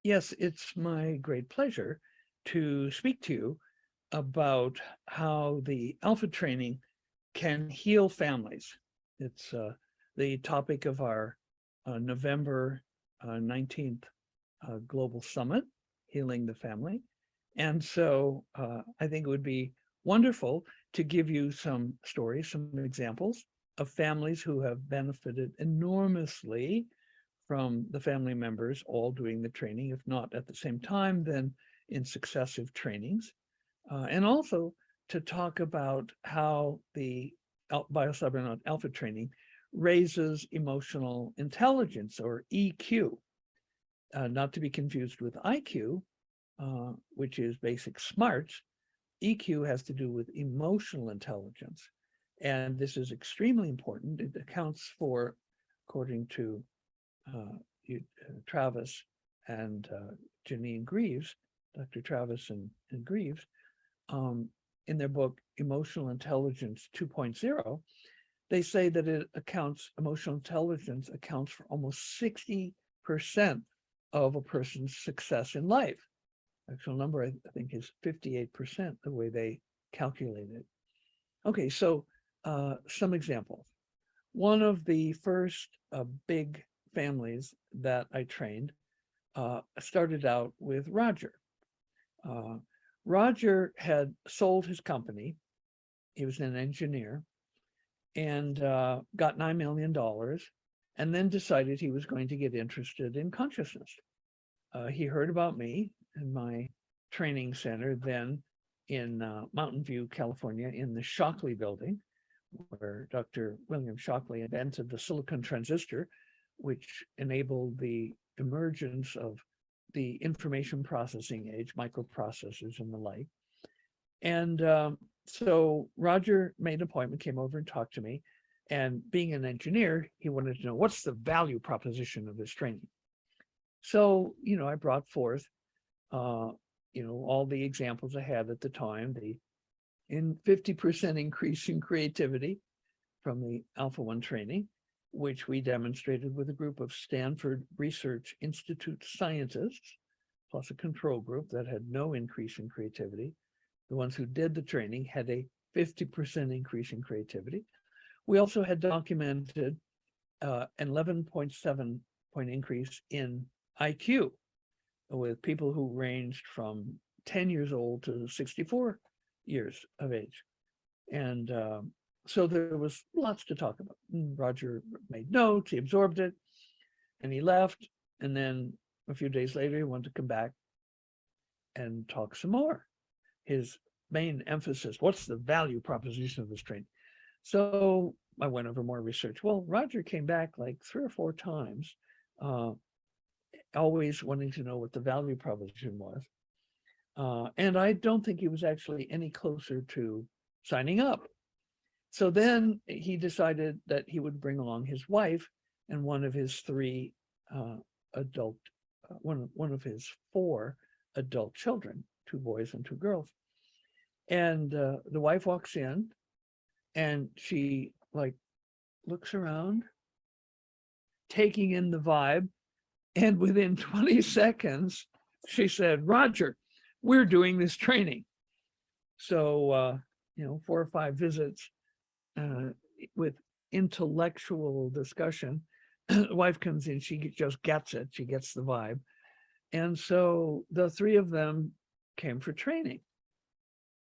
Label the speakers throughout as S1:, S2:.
S1: Yes, it's my great pleasure to speak to you about how the Alpha training can heal families. It's the topic of our November 19th Global Summit, Healing the Family. And so I think it would be wonderful to give you some stories, some examples of families who have benefited enormously from the family members all doing the training, if not at the same time, then in successive trainings. And also to talk about how the Biocybernaut Alpha training raises emotional intelligence, or EQ, not to be confused with IQ, which is basic smarts. EQ has to do with emotional intelligence. And this is extremely important. It accounts for, according to Travis and Janine Greaves, Dr. Travis and Greaves, in their book, Emotional Intelligence 2.0, they say that emotional intelligence accounts for almost 60% of a person's success in life. Actual number, I think, is 58%, the way they calculate it. Okay, so some examples. One of the first big families that I trained started out with Roger. Roger had sold his company. He was an engineer and got $9 million, and then decided he was going to get interested in consciousness. He heard about me in my training center then in Mountain View, California, in the Shockley building, where Dr. William Shockley invented the silicon transistor, which enabled the emergence of the information processing age, microprocessors and the like. And so Roger made an appointment, came over and talked to me. And being an engineer, he wanted to know, what's the value proposition of this training? So, I brought forth, all the examples I had at the time, the 50% increase in creativity from the Alpha 1 training, which we demonstrated with a group of Stanford Research Institute scientists, plus a control group that had no increase in creativity. The ones who did the training had a 50% increase in creativity. We also had documented an 11.7 point increase in IQ with people who ranged from 10 years old to 64 years of age. And so there was lots to talk about. Roger made notes, he absorbed it, and he left. And then a few days later, he wanted to come back and talk some more. His main emphasis, what's the value proposition of this training? So I went over more research. Well, Roger came back like 3 or 4 times, always wanting to know what the value proposition was. And I don't think he was actually any closer to signing up. So then he decided that he would bring along his wife and one of his 3 adult, one of his 4 adult children, 2 boys and 2 girls. And the wife walks in and she looks around, taking in the vibe. And within 20 seconds, she said, Roger, we're doing this training. So, 4 or 5 visits with intellectual discussion. The wife comes in, she just gets it. She gets the vibe. And so the 3 of them came for training.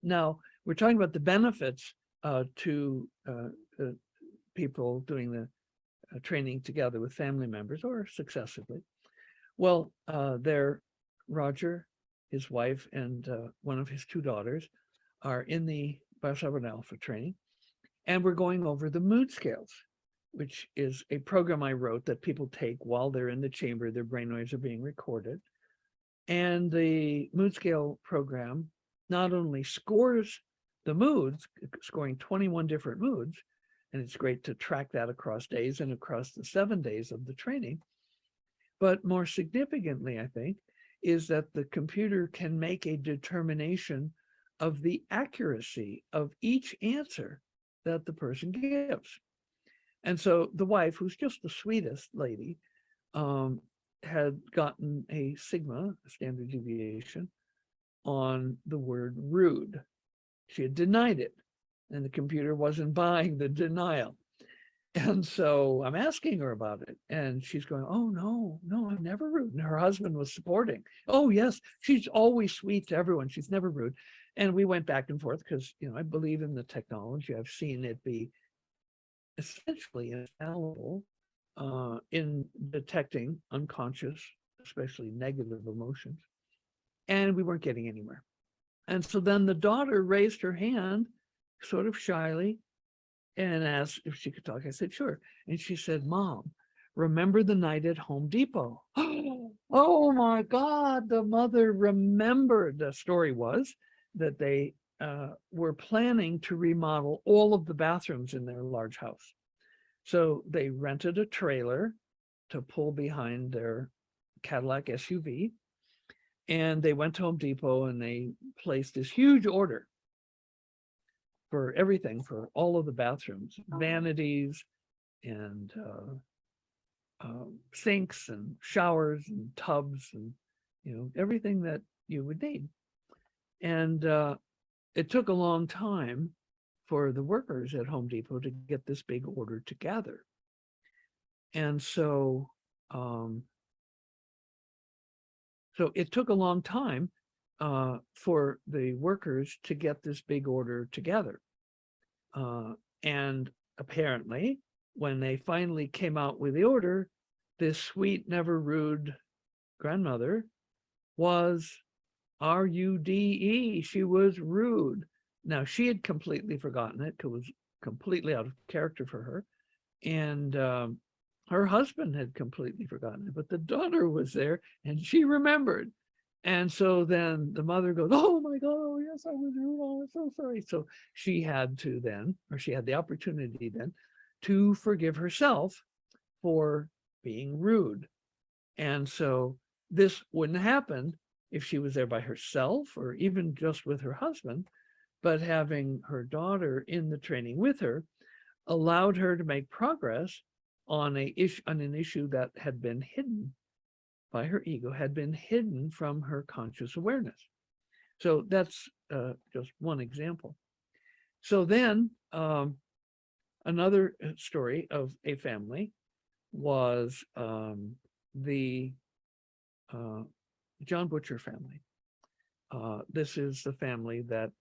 S1: Now, we're talking about the benefits to people doing the training together with family members or successively. Well, Roger, his wife, and one of his 2 daughters are in the Biocybernaut Alpha training. And we're going over the mood scales, which is a program I wrote that people take while they're in the chamber. Their brainwaves are being recorded. And the mood scale program not only scores the moods, scoring 21 different moods, and it's great to track that across days and across the 7 days of the training. But more significantly, I think, is that the computer can make a determination of the accuracy of each answer that the person gives. And so the wife, who's just the sweetest lady, had gotten a sigma, a standard deviation, on the word rude. She had denied it, and the computer wasn't buying the denial. And so I'm asking her about it, and she's going, "Oh, no, I'm never rude." And her husband was supporting. "Oh, yes, she's always sweet to everyone. She's never rude." And we went back and forth because, I believe in the technology. I've seen it be essentially infallible in detecting unconscious, especially negative emotions. And we weren't getting anywhere. And so then the daughter raised her hand sort of shyly and asked if she could talk. I said, "Sure." And she said, "Mom, remember the night at Home Depot?" Oh my God, the mother remembered. The story was that they were planning to remodel all of the bathrooms in their large house. So they rented a trailer to pull behind their Cadillac SUV. And they went to Home Depot and they placed this huge order for everything, for all of the bathrooms, vanities and sinks and showers and tubs and, everything that you would need. And it took a long time for the workers at Home Depot to get this big order together. And so it took a long time for the workers to get this big order together. And apparently, when they finally came out with the order, this sweet, never rude grandmother was RUDE. She was rude. Now, she had completely forgotten it because it was completely out of character for her. And her husband had completely forgotten it, but the daughter was there and she remembered. And so then the mother goes, "Oh my God, oh yes, I was rude. Oh, I'm so sorry." So she had to then, or she had the opportunity then to forgive herself for being rude. And so this wouldn't happen if she was there by herself or even just with her husband, but having her daughter in the training with her allowed her to make progress on an issue that had been hidden by her ego, had been hidden from her conscious awareness. So that's just one example. So then another story of a family was the John Butcher family. This is the family that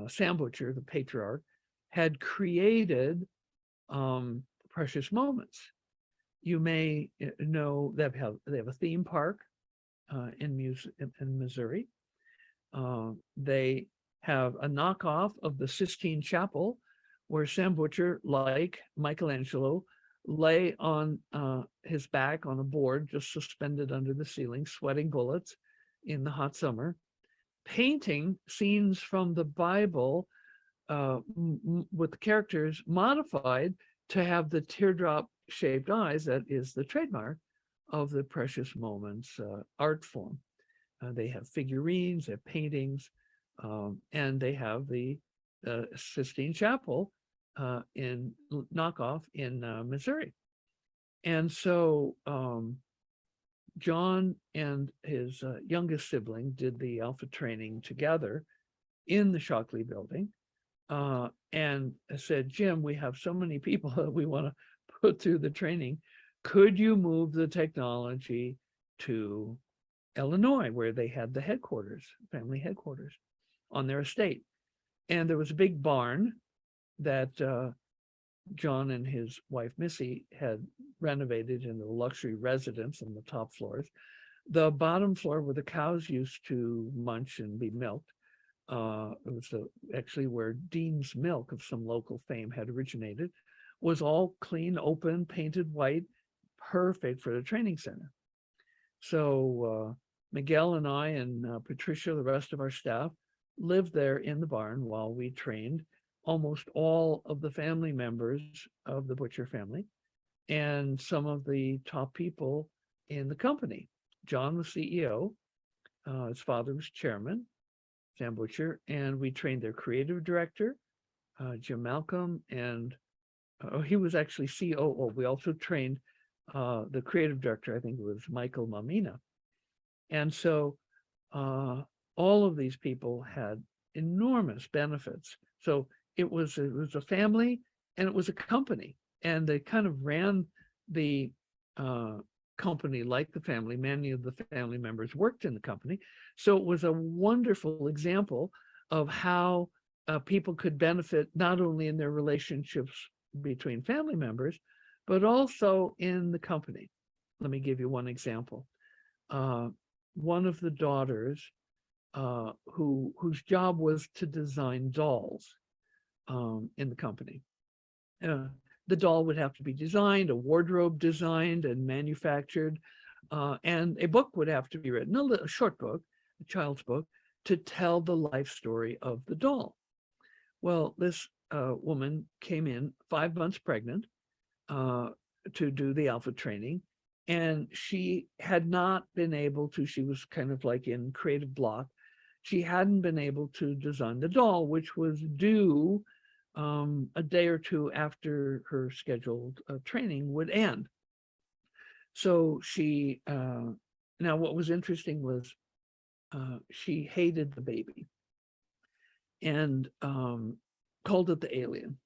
S1: Sam Butcher, the patriarch, had created Precious Moments. You may know that they have a theme park in Missouri. They have a knockoff of the Sistine Chapel, where Sam Butcher, like Michelangelo, lay on his back on a board just suspended under the ceiling, sweating bullets in the hot summer, painting scenes from the Bible with the characters modified to have the teardrop-shaped eyes that is the trademark of the Precious Moments art form. They have figurines, they have paintings, and they have the Sistine Chapel in knockoff in Missouri. And so John and his youngest sibling did the Alpha training together in the Shockley building. And said, "Jim, we have so many people that we want to put through the training. Could you move the technology to Illinois, where they had the headquarters, family headquarters on their estate?" And there was a big barn that John and his wife, Missy, had renovated into a luxury residence on the top floors. The bottom floor where the cows used to munch and be milked, it was actually where Dean's Milk of some local fame had originated, was all clean, open, painted white, perfect for the training center. So Miguel and I and Patricia, the rest of our staff, lived there in the barn while we trained almost all of the family members of the Butcher family and some of the top people in the company. John was CEO, his father was chairman, Sam Butcher, and we trained their creative director, Jim Malcolm, and he was actually COO. We also trained the creative director, I think it was Michael Mamina. And so all of these people had enormous benefits. So it was a family and it was a company, and they kind of ran the company like the family. Many of the family members worked in the company. So it was a wonderful example of how people could benefit not only in their relationships between family members, but also in the company. Let me give you one example. One of the daughters, whose job was to design dolls in the company. The doll would have to be designed, a wardrobe designed and manufactured, and a book would have to be written, a short book, a child's book, to tell the life story of the doll. Well, this woman came in 5 months pregnant to do the Alpha training, and she had not been able to, she was kind of like in creative block. She hadn't been able to design the doll, which was due a day or two after her scheduled training would end. So she, now what was interesting was she hated the baby and called it the alien.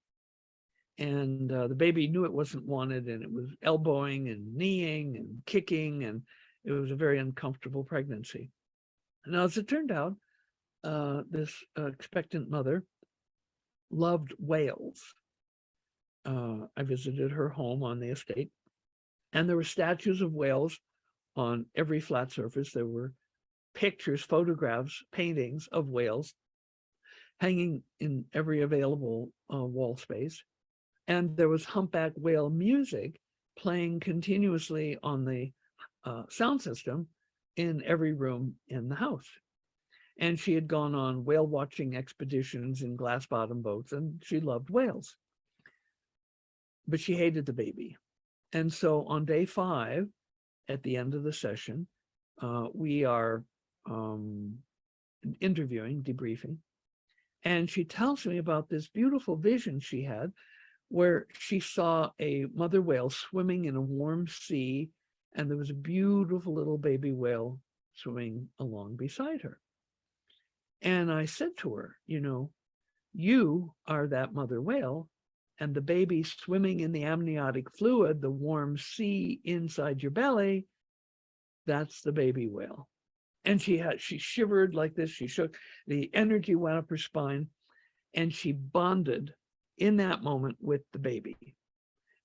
S1: And the baby knew it wasn't wanted, and it was elbowing and kneeing and kicking, and it was a very uncomfortable pregnancy. Now, as it turned out, this expectant mother loved whales. I visited her home on the estate, and there were statues of whales on every flat surface. There were pictures, photographs, paintings of whales hanging in every available wall space. And there was humpback whale music playing continuously on the sound system in every room in the house. And she had gone on whale watching expeditions in glass bottom boats, and she loved whales. But she hated the baby. And so on day 5, at the end of the session, we are interviewing, debriefing. And she tells me about this beautiful vision she had where she saw a mother whale swimming in a warm sea, and there was a beautiful little baby whale swimming along beside her. And I said to her, you are that mother whale, and the baby swimming in the amniotic fluid, the warm sea inside your belly, that's the baby whale. And she shivered like this. She shook, the energy went up her spine, and she bonded in that moment with the baby.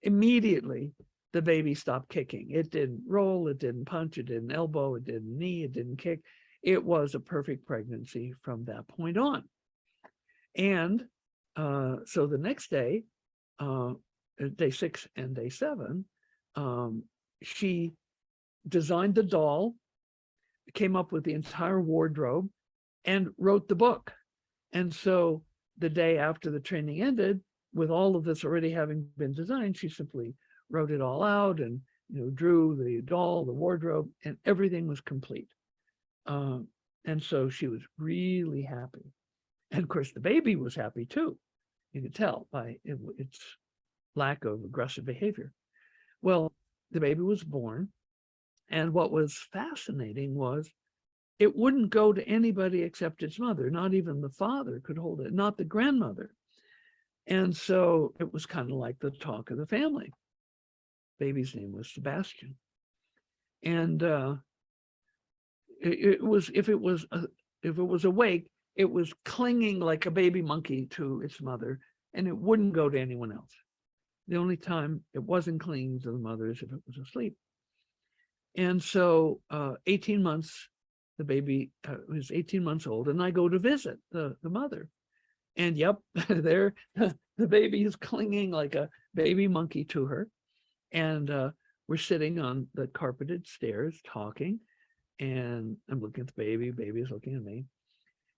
S1: Immediately, the baby stopped kicking. It didn't roll, it didn't punch, it didn't elbow, it didn't knee, it didn't kick. It was a perfect pregnancy from that point on. And so the next day, day 6 and day 7, she designed the doll, came up with the entire wardrobe, and wrote the book. And so the day after the training ended, with all of this already having been designed, she simply wrote it all out and drew the doll, the wardrobe, and everything was complete. And so she was really happy. And of course, the baby was happy too. You could tell by its lack of aggressive behavior. Well, the baby was born. And what was fascinating was it wouldn't go to anybody except its mother. Not even the father could hold it, not the grandmother. And so it was kind of like the talk of the family. Baby's name was Sebastian. And it was, if it was awake, it was clinging like a baby monkey to its mother, and it wouldn't go to anyone else. The only time it wasn't clinging to the mother is if it was asleep. And so 18 months, the baby was 18 months old, and I go to visit the mother. And yep, there the baby is clinging like a baby monkey to her. And we're sitting on the carpeted stairs talking, and I'm looking at the baby is looking at me.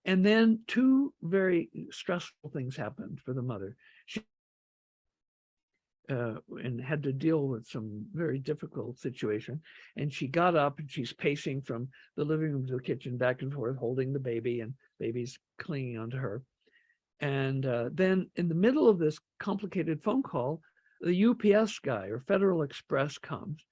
S1: And then 2 very stressful things happened for the mother. She and had to deal with some very difficult situation. And she got up and she's pacing from the living room to the kitchen, back and forth, holding the baby, and baby's clinging onto her. And then in the middle of this complicated phone call, the UPS guy or Federal Express comes,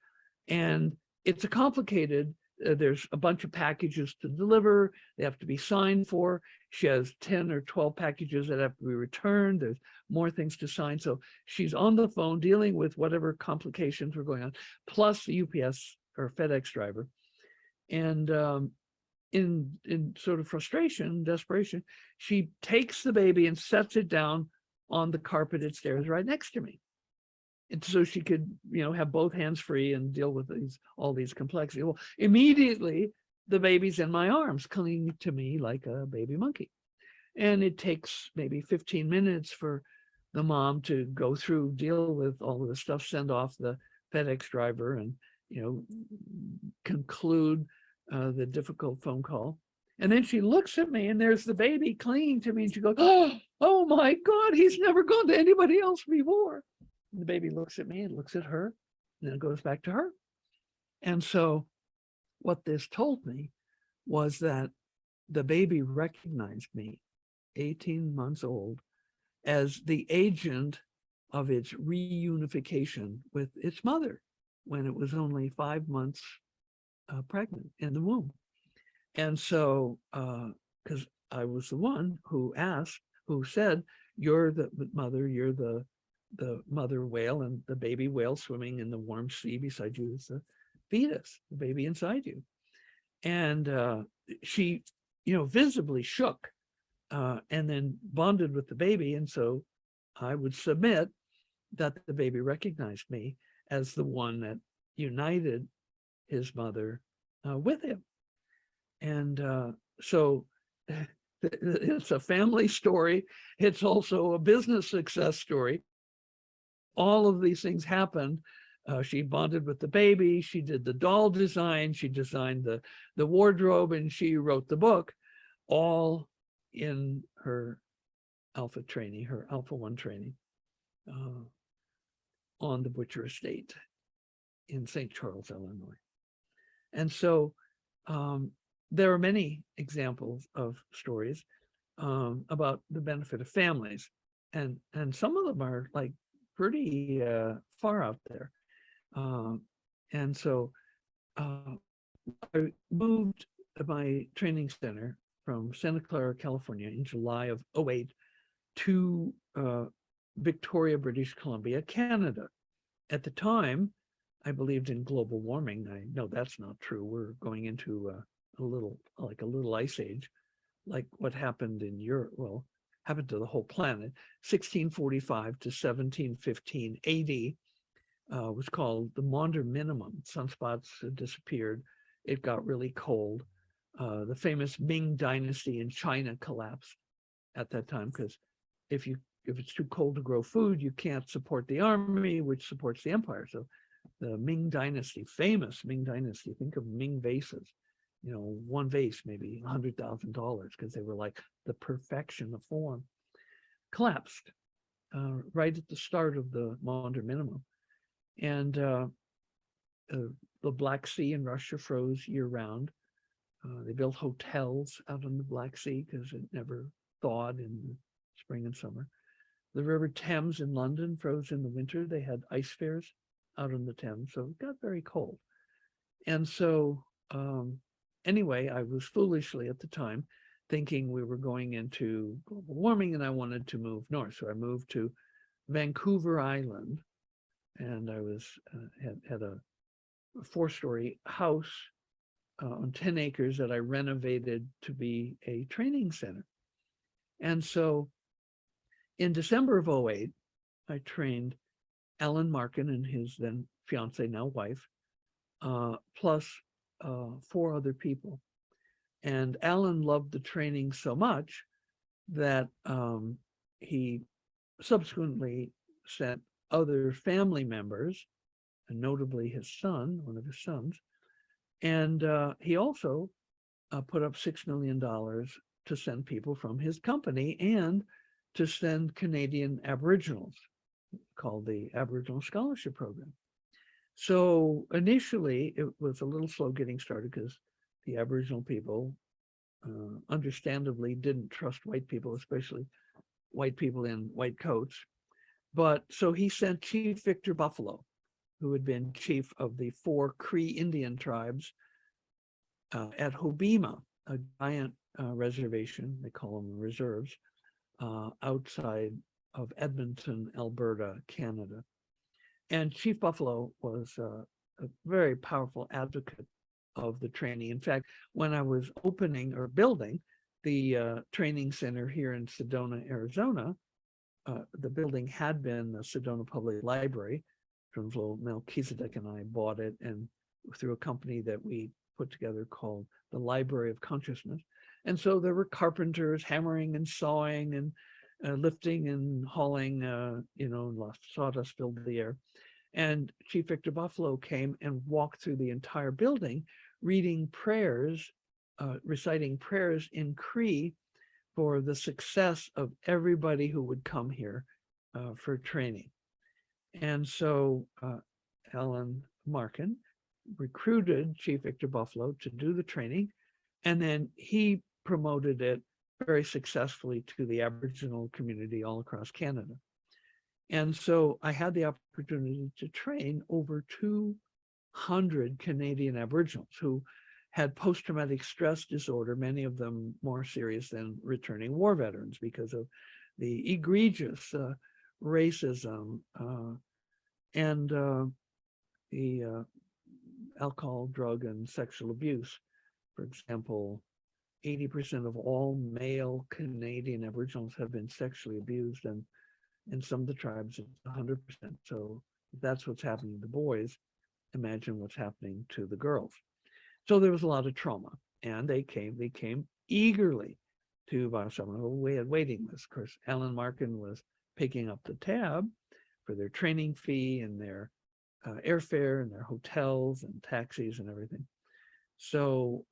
S1: and it's a complicated, there's a bunch of packages to deliver. They have to be signed for. She has 10 or 12 packages that have to be returned. There's more things to sign. So she's on the phone dealing with whatever complications were going on, plus the UPS or FedEx driver. And in sort of frustration, desperation, she takes the baby and sets it down on the carpeted stairs right next to me. And so she could, have both hands free and deal with all these complexities. Well, immediately the baby's in my arms, clinging to me like a baby monkey. And it takes maybe 15 minutes for the mom to go through, deal with all of the stuff, send off the FedEx driver, and, conclude the difficult phone call. And then she looks at me, and there's the baby clinging to me, and she goes, oh my God, he's never gone to anybody else before. And the baby looks at me and looks at her, and then it goes back to her. And so what this told me was that the baby recognized me, 18 months old, as the agent of its reunification with its mother when it was only 5 months pregnant in the womb. And so, because I was the one who said, you're the mother, you're the mother whale, and the baby whale swimming in the warm sea beside you is the fetus, the baby inside you. And she, visibly shook and then bonded with the baby. And so I would submit that the baby recognized me as the one that united his mother with him. And so it's a family story. It's also a business success story. All of these things happened. She bonded with the baby. She did the doll design. She designed the wardrobe, and she wrote the book, all in her Alpha training, her Alpha 1 training on the Butcher Estate in St. Charles, Illinois. And so there are many examples of stories about the benefit of families. And some of them are like pretty far out there. And so I moved my training center from Santa Clara, California in July of 2008 to Victoria, British Columbia, Canada. At the time, I believed in global warming. I know that's not true. We're going into a little ice age, like what happened in Europe, happened to the whole planet. 1645 to 1715 AD was called the Maunder Minimum. Sunspots disappeared. It got really cold. The famous Ming Dynasty in China collapsed at that time, because if it's too cold to grow food, you can't support the army, which supports the empire. So the Ming Dynasty, famous Ming Dynasty, think of Ming vases, one vase, maybe $100,000, because they were like the perfection of form, collapsed right at the start of the Maunder Minimum. And the Black Sea in Russia froze year round. They built hotels out on the Black Sea because it never thawed in the spring and summer. The River Thames in London froze in the winter. They had ice fairs out on the Thames, so it got very cold. And so anyway, I was foolishly at the time thinking we were going into global warming, and I wanted to move north. So I moved to Vancouver Island, and I was had a 4-story house on 10 acres that I renovated to be a training center. And so in December of 2008, I trained Alan Markin and his then fiance, now wife, plus 4 other people. And Alan loved the training so much that he subsequently sent other family members, and notably his son, one of his sons. And he also put up $6 million to send people from his company and to send Canadian Aboriginals, called the Aboriginal Scholarship Program. So initially, it was a little slow getting started because the Aboriginal people understandably didn't trust white people, especially white people in white coats. But so he sent Chief Victor Buffalo, who had been chief of the 4 Cree Indian tribes at Hobima, a giant reservation, they call them reserves, outside of Edmonton, Alberta, Canada. And Chief Buffalo was a very powerful advocate of the training. In fact, when I was opening or building the training center here in Sedona, Arizona, the building had been the Sedona Public Library. Melchizedek and I bought it, and through a company that we put together called the Library of Consciousness. And so there were carpenters hammering and sawing and lifting and hauling, sawdust filled the air. And Chief Victor Buffalo came and walked through the entire building, reading prayers, reciting prayers in Cree for the success of everybody who would come here for training. And so Alan Markin recruited Chief Victor Buffalo to do the training, and then he promoted it very successfully to the Aboriginal community all across Canada. And so I had the opportunity to train over 200 Canadian Aboriginals who had post-traumatic stress disorder, many of them more serious than returning war veterans because of the egregious racism and the alcohol, drug, and sexual abuse. For example, 80% of all male Canadian Aboriginals have been sexually abused, and in some of the tribes, it's 100%. So if that's what's happening to the boys, imagine what's happening to the girls. So there was a lot of trauma, and they came eagerly to Biocybernaut. We had waiting lists. Of course, Alan Markin was picking up the tab for their training fee and their airfare and their hotels and taxis and everything. So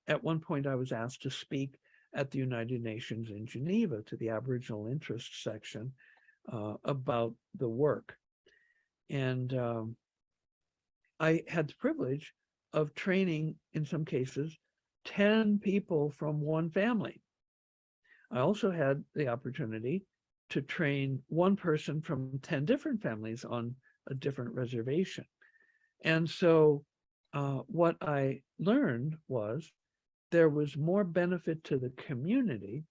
S1: at one point I was asked to speak at the United Nations in Geneva to the Aboriginal Interest section about the work. And I had the privilege of training, in some cases, 10 people from one family. I also had the opportunity to train one person from 10 different families on a different reservation. And so what I learned was there was more benefit to the community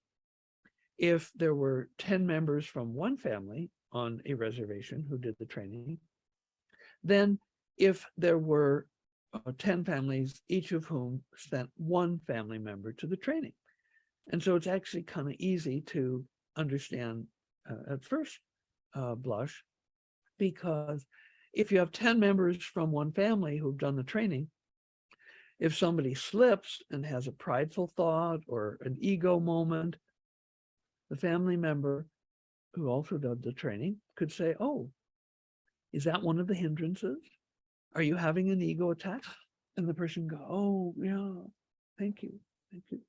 S1: if there were 10 members from one family on a reservation who did the training than if there were 10 families, each of whom sent one family member to the training. And so it's actually kind of easy to understand at first blush, because if you have 10 members from one family who've done the training, if somebody slips and has a prideful thought or an ego moment, the family member who also did the training could say, oh, is that one of the hindrances? Are you having an ego attack? And the person go, oh, yeah, thank you. Thank you.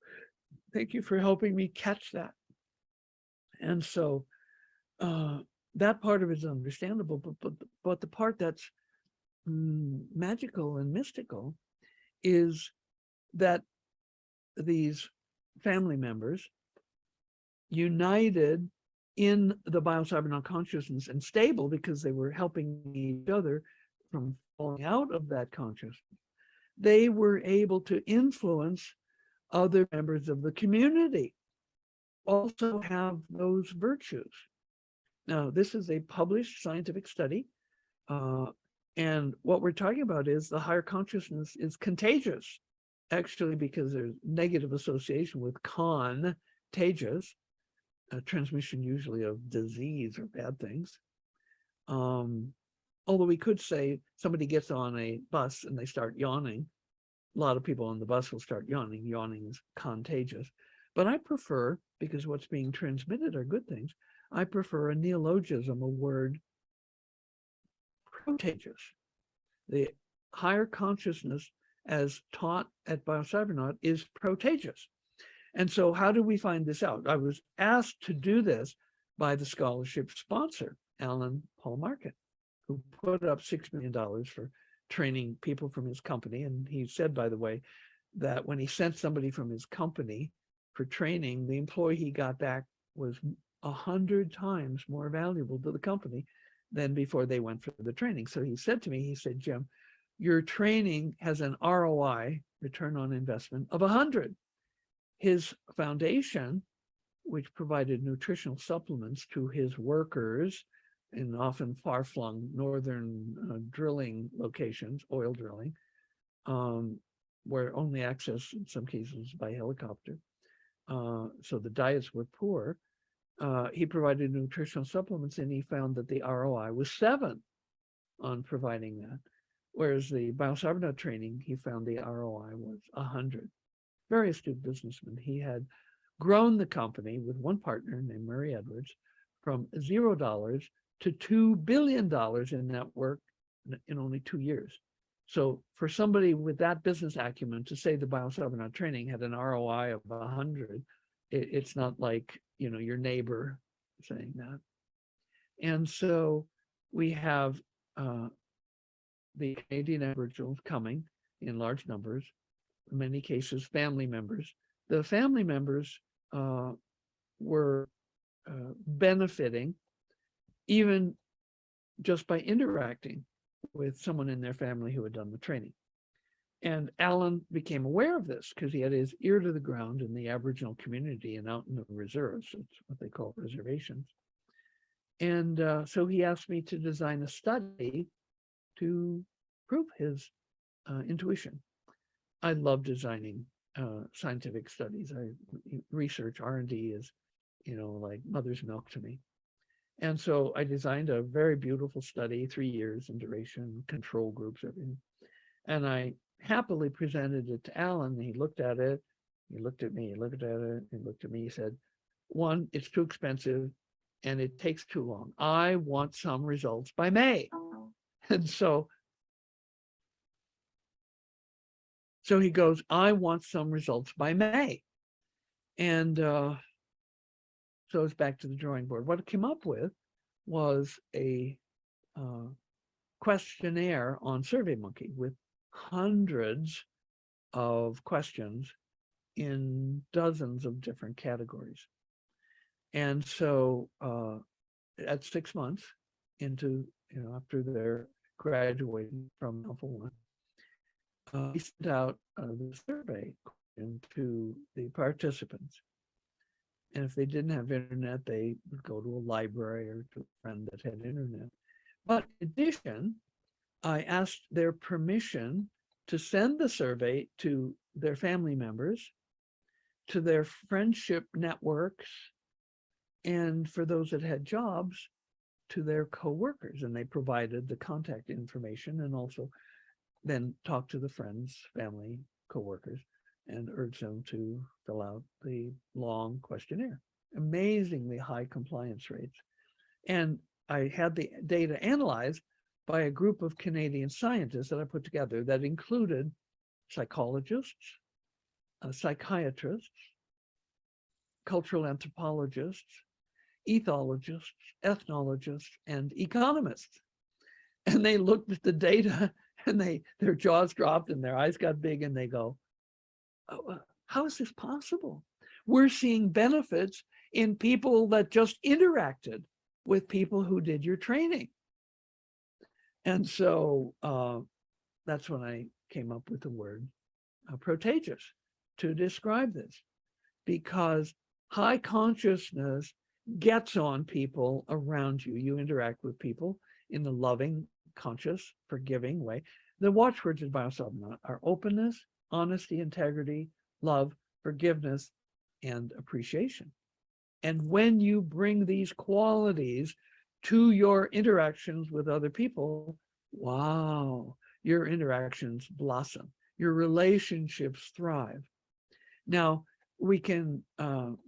S1: Thank you for helping me catch that. And so that part of it is understandable, but the part that's magical and mystical is that these family members united in the Biocybernaut consciousness and stable because they were helping each other from falling out of that consciousness. They were able to influence other members of the community, also have those virtues. Now, this is a published scientific study. And what we're talking about is the higher consciousness is contagious, actually, because there's negative association with contagious, transmission usually of disease or bad things. Although we could say somebody gets on a bus and they start yawning, a lot of people on the bus will start yawning. Yawning is contagious. But I prefer, because what's being transmitted are good things, I prefer a neologism, a word, protagious. The higher consciousness, as taught at Biocybernaut, is protagious. And so how do we find this out? I was asked to do this by the scholarship sponsor, Alan Paul Markin, who put up $6 million for training people from his company. And he said, by the way, that when he sent somebody from his company for training, the employee he got back was 100 times more valuable to the company than before they went for the training. So he said to me, he said, Jim, your training has an ROI, return on investment, of 100. His foundation, which provided nutritional supplements to his workers in often far-flung northern drilling locations, oil drilling, where only access in some cases by helicopter. So the diets were poor. He provided nutritional supplements, and he found that the ROI was 7 on providing that. Whereas the Biocybernaut training, he found the ROI was 100. Very astute businessman. He had grown the company with one partner named Murray Edwards from $0 to $2 billion in net worth in only 2 years. So for somebody with that business acumen to say the Biocybernaut training had an ROI of 100, it's not like, you know, your neighbor saying that. And so we have the Canadian Aboriginals coming in large numbers, in many cases family members. The family members were benefiting even just by interacting with someone in their family who had done the training. And Alan became aware of this because he had his ear to the ground in the Aboriginal community and out in the reserves. It's what they call reservations. And so he asked me to design a study to prove his intuition. I love designing scientific studies. Research, R&D is, you know, like mother's milk to me. And so I designed a very beautiful study, 3 years in duration, control groups, everything. And I happily presented it to Alan. He looked at it. He looked at me. He looked at it. He looked at me. He said, 1, it's too expensive and it takes too long. I want some results by May. And so he goes, I want some results by May. And so it's back to the drawing board. What I came up with was a questionnaire on SurveyMonkey with hundreds of questions in dozens of different categories. And so at 6 months into, you know, after they're graduating from Alpha 1, we sent out the survey to the participants. And if they didn't have internet, they would go to a library or to a friend that had internet. But in addition, I asked their permission to send the survey to their family members, to their friendship networks, and for those that had jobs, to their coworkers. And they provided the contact information and also then talked to the friends, family, coworkers, and urged them to fill out the long questionnaire. Amazingly high compliance rates. And I had the data analyzed by a group of Canadian scientists that I put together that included psychologists, psychiatrists, cultural anthropologists, ethologists, ethnologists, and economists. And they looked at the data and their jaws dropped and their eyes got big and they go, oh, how is this possible? We're seeing benefits in people that just interacted with people who did your training. And so that's when I came up with the word protagious to describe this, because high consciousness gets on people around you. You interact with people in the loving, conscious, forgiving way. The watchwords of Biocybernaut are openness, honesty, integrity, love, forgiveness, and appreciation. And when you bring these qualities to your interactions with other people, wow, your interactions blossom, your relationships thrive. Now, we can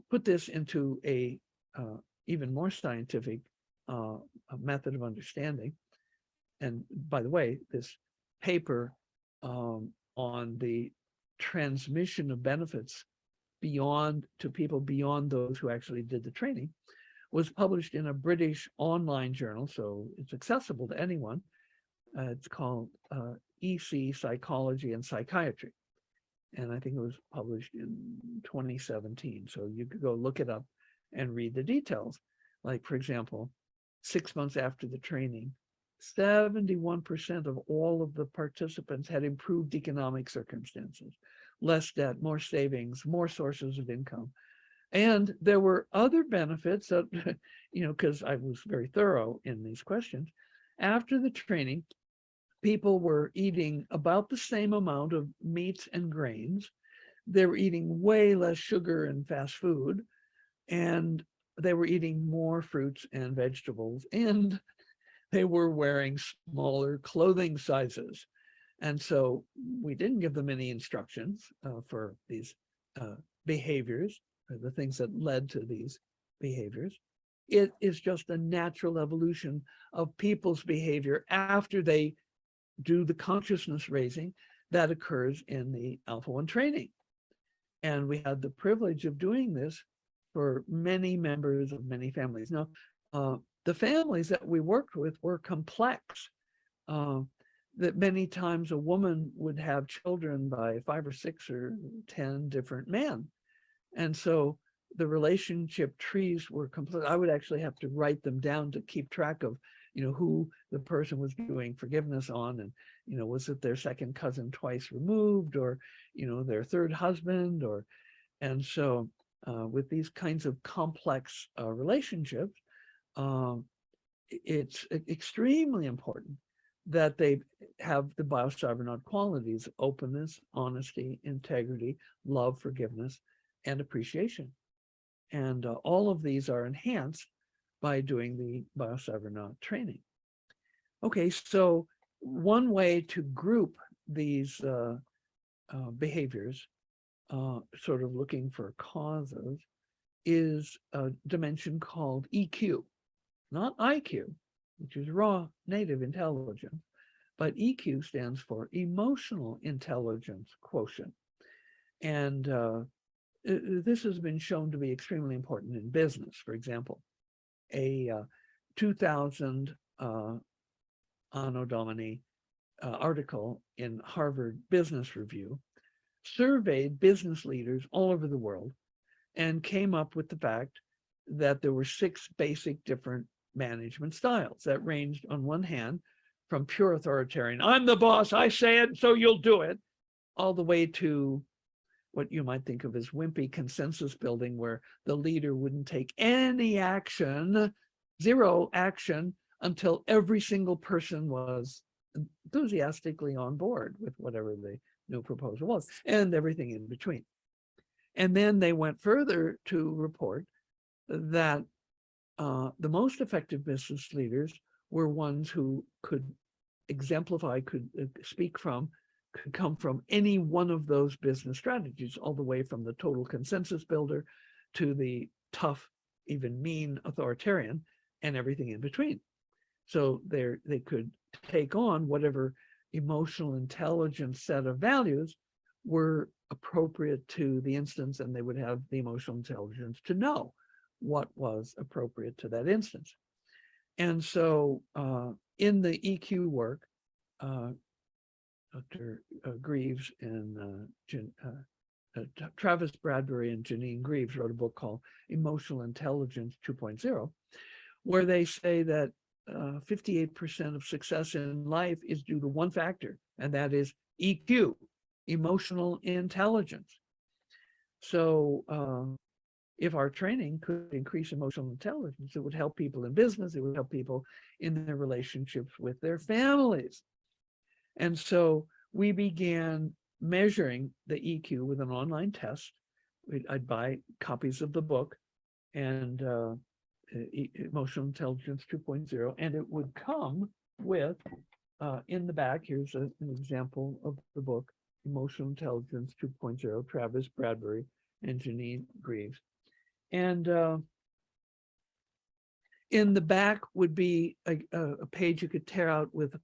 S1: put this into a even more scientific method of understanding. And by the way, this paper on the transmission of benefits to people beyond those who actually did the training was published in a British online journal, so it's accessible to anyone. It's called EC Psychology and Psychiatry. And I think it was published in 2017. So you could go look it up and read the details. Like, for example, 6 months after the training, 71% of all of the participants had improved economic circumstances, less debt, more savings, more sources of income. And there were other benefits that, because I was very thorough in these questions. After the training, people were eating about the same amount of meats and grains. They were eating way less sugar and fast food, and they were eating more fruits and vegetables, and they were wearing smaller clothing sizes. And so we didn't give them any instructions for these behaviors, or the things that led to these behaviors. It is just a natural evolution of people's behavior after they do the consciousness raising that occurs in the Alpha 1 training. And we had the privilege of doing this for many members of many families. Now, the families that we worked with were complex, that many times a woman would have children by 5 or 6 or 10 different men. And so the relationship trees were complete. I would actually have to write them down to keep track of, who the person was doing forgiveness on. And, was it their second cousin twice removed, or, their third husband, and so with these kinds of complex relationships, it's extremely important that they have the Biocybernaut qualities: openness, honesty, integrity, love, forgiveness, and appreciation. And all of these are enhanced by doing the Biocybernaut training. Okay, so one way to group these behaviors, sort of looking for causes, is a dimension called EQ, not IQ, which is raw native intelligence, but EQ stands for emotional intelligence quotient. And this has been shown to be extremely important in business. For example, a 2000 Anno Domini article in Harvard Business Review surveyed business leaders all over the world and came up with the fact that there were 6 basic different management styles that ranged, on one hand, from pure authoritarian, I'm the boss, I say it, so you'll do it, all the way to what you might think of as wimpy consensus building, where the leader wouldn't take any action, zero action, until every single person was enthusiastically on board with whatever the new proposal was, and everything in between. And then they went further to report that the most effective business leaders were ones who could exemplify, could speak from, could come from any one of those business strategies, all the way from the total consensus builder to the tough, even mean authoritarian, and everything in between. So they could take on whatever emotional intelligence set of values were appropriate to the instance, and they would have the emotional intelligence to know what was appropriate to that instance. And so in the EQ work, Dr. Greaves and Travis Bradbury and Janine Greaves wrote a book called Emotional Intelligence 2.0, where they say that 58% of success in life is due to one factor, and that is EQ, emotional intelligence. So if our training could increase emotional intelligence, it would help people in business, it would help people in their relationships with their families. And so we began measuring the EQ with an online test. I'd buy copies of the book and Emotional Intelligence 2.0, and it would come with, in the back, here's an example of the book, Emotional Intelligence 2.0, Travis Bradbury and Janine Greaves. And in the back would be a page you could tear out with a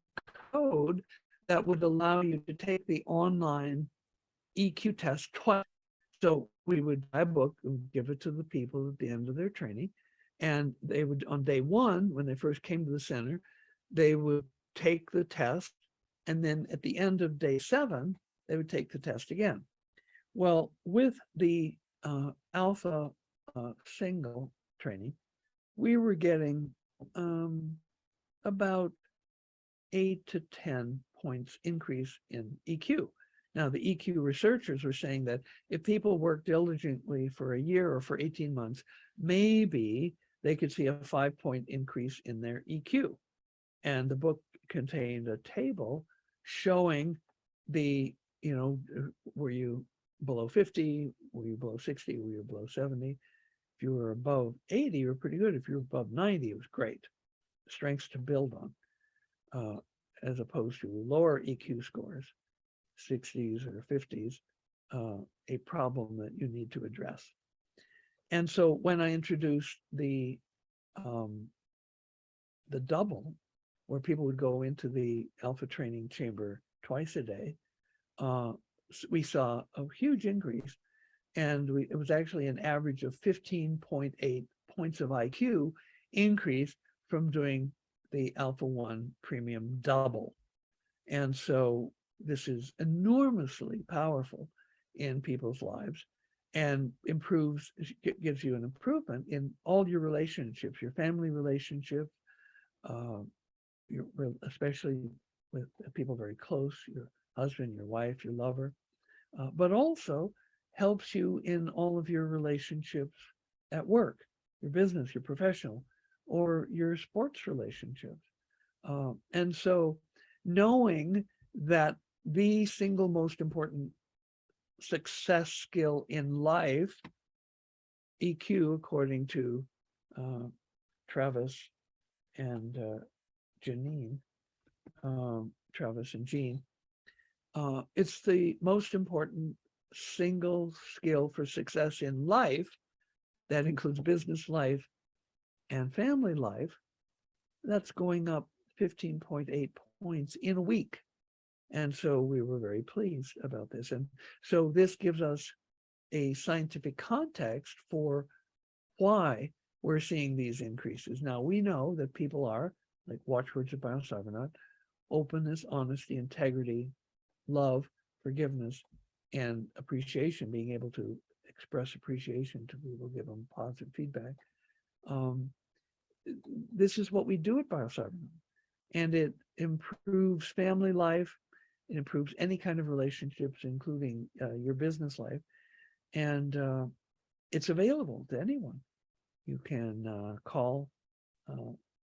S1: code that would allow you to take the online EQ test twice. So we would buy a book and give it to the people at the end of their training. And they would, on day 1, when they first came to the center, they would take the test. And then at the end of day 7, they would take the test again. Well, with the Alpha single training, we were getting about 8 to 10 points increase in EQ. Now, the EQ researchers were saying that if people work diligently for a year or for 18 months, maybe they could see a 5-point increase in their EQ. And the book contained a table showing the, were you below 50? Were you below 60? Were you below 70? If you were above 80, you were pretty good. If you were above 90, it was great. Strengths to build on, as opposed to lower EQ scores, 60s or 50s, a problem that you need to address. And so when I introduced the double, where people would go into the Alpha training chamber twice a day, we saw a huge increase. And it was actually an average of 15.8 points of IQ increase from doing the Alpha 1 Premium double. And so this is enormously powerful in people's lives and gives you an improvement in all your relationships, your family relationships, especially with people very close, your husband, your wife, your lover, but also helps you in all of your relationships at work, your business, your professional, or your sports relationships. And so knowing that the single most important success skill in life, EQ, according to Travis and Janine, Travis and Jean, it's the most important single skill for success in life. That includes business life and family life. That's going up 15.8 points in a week. And so we were very pleased about this. And so this gives us a scientific context for why we're seeing these increases. Now, we know that people are, like watchwords of Biocybernaut, openness, honesty, integrity, love, forgiveness, and appreciation, being able to express appreciation to people, give them positive feedback. This is what we do at Biocybernaut. And it improves family life. It improves any kind of relationships, including your business life. And it's available to anyone. You can call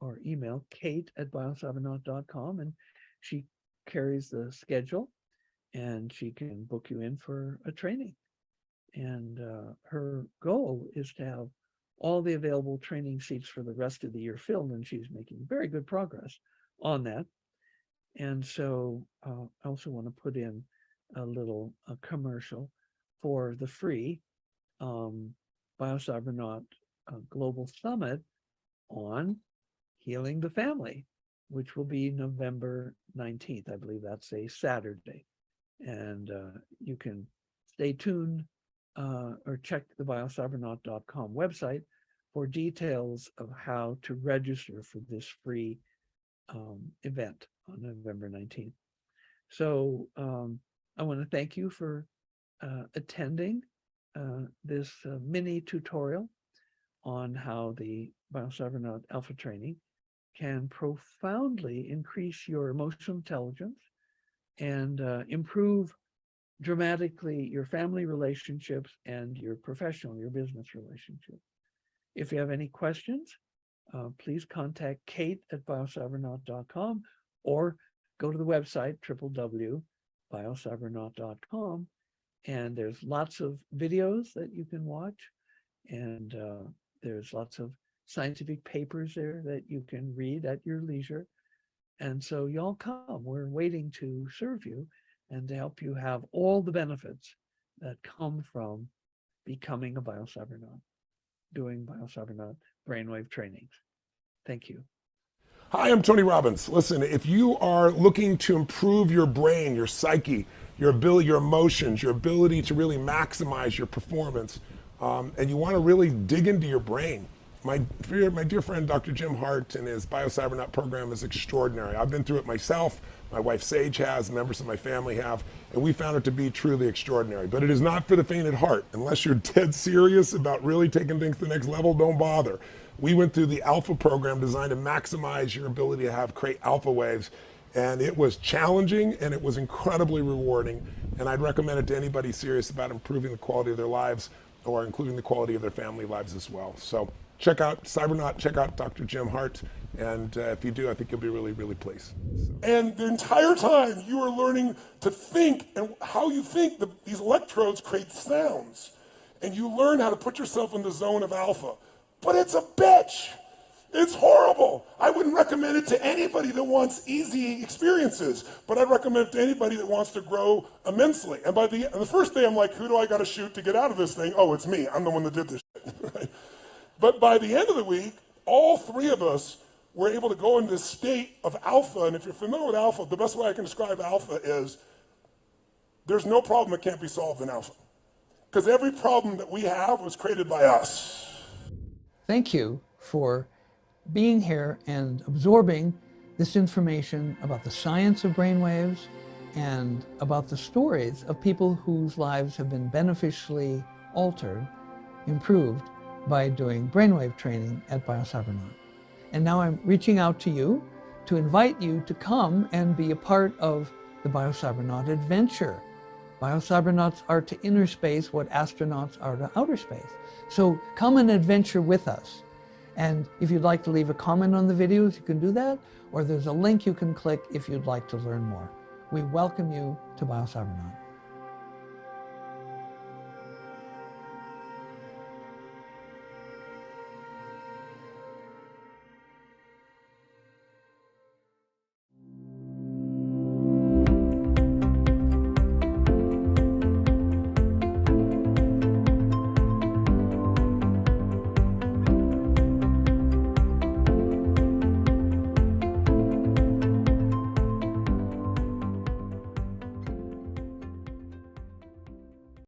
S1: or email kate@biocybernaut.com, and she carries the schedule, and she can book you in for a training. And her goal is to have all the available training seats for the rest of the year filled, and she's making very good progress on that. And so I also want to put in a little commercial for the free Biocybernaut Global Summit on healing the family, which will be November 19th. I believe that's a Saturday. And you can stay tuned or check the biocybernaut.com website for details of how to register for this free event on November 19th. So I want to thank you for attending this mini tutorial on how the Biocybernaut Alpha training can profoundly increase your emotional intelligence and improve dramatically your family relationships and your professional, your business relationships. If you have any questions, please contact kate@biocybernaut.com or go to the website, www.biocybernaut.com. And there's lots of videos that you can watch. And there's lots of scientific papers there that you can read at your leisure. And so y'all come. We're waiting to serve you and to help you have all the benefits that come from becoming a Biocybernaut, doing Biocybernaut brainwave trainings. Thank you.
S2: Hi, I'm Tony Robbins. Listen, if you are looking to improve your brain, your psyche, your ability, your emotions, your ability to really maximize your performance, and you want to really dig into your brain, My dear friend, Dr. Jim Hardt, and his Biocybernaut program is extraordinary. I've been through it myself. My wife Sage has, members of my family have, and we found it to be truly extraordinary. But it is not for the faint at heart. Unless you're dead serious about really taking things to the next level, don't bother. We went through the Alpha program designed to maximize your ability to create alpha waves. And it was challenging and it was incredibly rewarding. And I'd recommend it to anybody serious about improving the quality of their lives or including the quality of their family lives as well. So check out Cybernaut, check out Dr. Jim Hardt. And if you do, I think you'll be really, really pleased. So.
S3: And the entire time you are learning to think, and how you think these electrodes create sounds. And you learn how to put yourself in the zone of alpha. But it's a bitch. It's horrible. I wouldn't recommend it to anybody that wants easy experiences, but I'd recommend it to anybody that wants to grow immensely. And by the first day, I'm like, who do I got to shoot to get out of this thing? Oh, it's me. I'm the one that did this shit. Right? But by the end of the week, all three of us were able to go into this state of alpha. And if you're familiar with alpha, the best way I can describe alpha is there's no problem that can't be solved in alpha. Because every problem that we have was created by us.
S1: Thank you for being here and absorbing this information about the science of brainwaves and about the stories of people whose lives have been beneficially altered, improved by doing brainwave training at Biocybernaut. And now I'm reaching out to you to invite you to come and be a part of the Biocybernaut adventure. Biocybernauts are to inner space what astronauts are to outer space. So come and adventure with us. And if you'd like to leave a comment on the videos, you can do that, or there's a link you can click if you'd like to learn more. We welcome you to Biocybernaut.